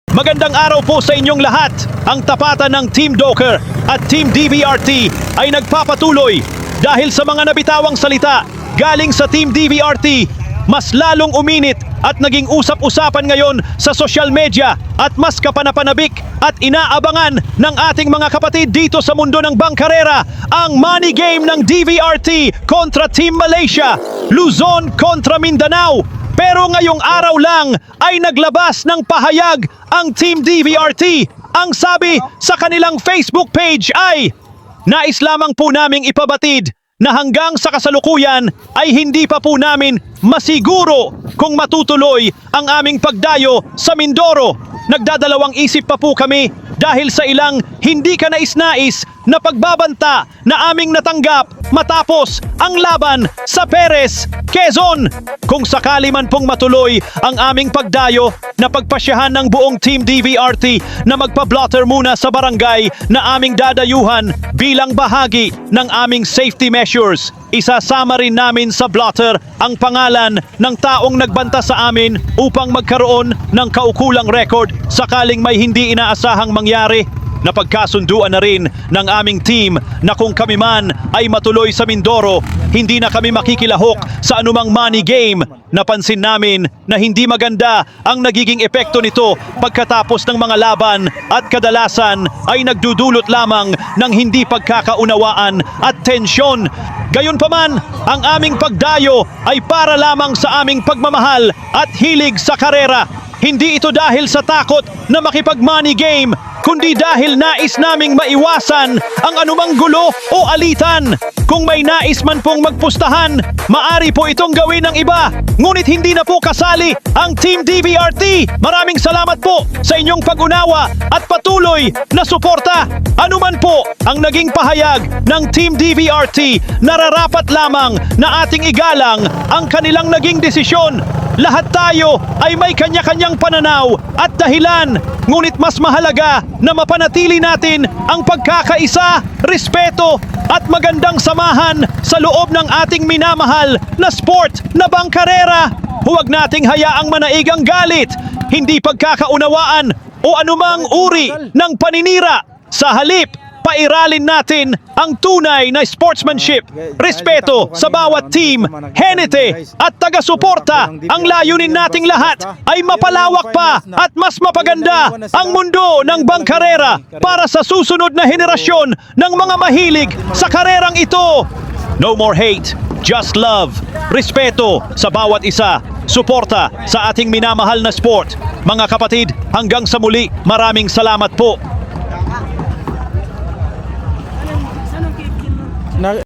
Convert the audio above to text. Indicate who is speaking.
Speaker 1: Magandang araw po sa inyong lahat. Ang tapatan ng Team Doker at Team DVRT ay nagpapatuloy dahil sa mga nabitawang salita galing sa Team DVRT. Mas lalong uminit at naging usap-usapan ngayon sa social media at mas kapanapanabik at inaabangan ng ating mga kapatid dito sa mundo ng bangkarera ang money game ng DVRT kontra Team Malaysia, Luzon kontra Mindanao. Pero ngayong araw lang ay naglabas ng pahayag ang Team DVRT. Ang sabi sa kanilang Facebook page ay, "Nais lamang po naming ipabatid na hanggang sa kasalukuyan ay hindi pa po namin masiguro kung matutuloy ang aming pagdayo sa Mindoro. Nagdadalawang isip pa po kami dahil sa ilang hindi kanais-nais na pagbabanta na aming natanggap matapos ang laban sa Perez, Quezon. Kung sakali man pong matuloy ang aming pagdayo na pagpasyahan ng buong Team DVRT na magpa-blotter muna sa barangay na aming dadayuhan bilang bahagi ng aming safety measures. Isasama rin namin sa blotter ang pangalan ng taong nagbanta sa amin upang magkaroon ng kaukulang record sakaling may hindi inaasahang mangyari. Napagkasunduan na rin ng aming team na kung kami man ay matuloy sa Mindoro, hindi na kami makikilahok sa anumang money game. Napansin namin na hindi maganda ang nagiging epekto nito pagkatapos ng mga laban at kadalasan ay nagdudulot lamang ng hindi pagkakaunawaan at tensyon. Gayunpaman, ang aming pagdayo ay para lamang sa aming pagmamahal at hilig sa karera. Hindi ito dahil sa takot na makipag-money game, kundi dahil nais naming maiwasan ang anumang gulo o alitan. Kung may nais man pong magpustahan, maari po itong gawin ng iba. Ngunit hindi na po kasali ang Team DVRT. Maraming salamat po sa inyong pag-unawa at patuloy na suporta. Ano man po ang naging pahayag ng Team DVRT, nararapat lamang na ating igalang ang kanilang naging desisyon. Lahat tayo ay may kanya-kanyang pananaw at dahilan, ngunit mas mahalaga na mapanatili natin ang pagkakaisa, respeto at magandang samahan sa loob ng ating minamahal na sport na bangkarera. Huwag nating hayaang manaig ang galit, hindi pagkakaunawaan o anumang uri ng paninira. Sa halip, pairalin natin ang tunay na sportsmanship, respeto sa bawat team, henete at taga-suporta. Ang layunin nating lahat ay mapalawak pa at mas mapaganda ang mundo ng bangkarera para sa susunod na henerasyon ng mga mahilig sa karerang ito. No more hate, just love, respeto sa bawat isa, suporta sa ating minamahal na sport. Mga kapatid, hanggang sa muli, maraming salamat po.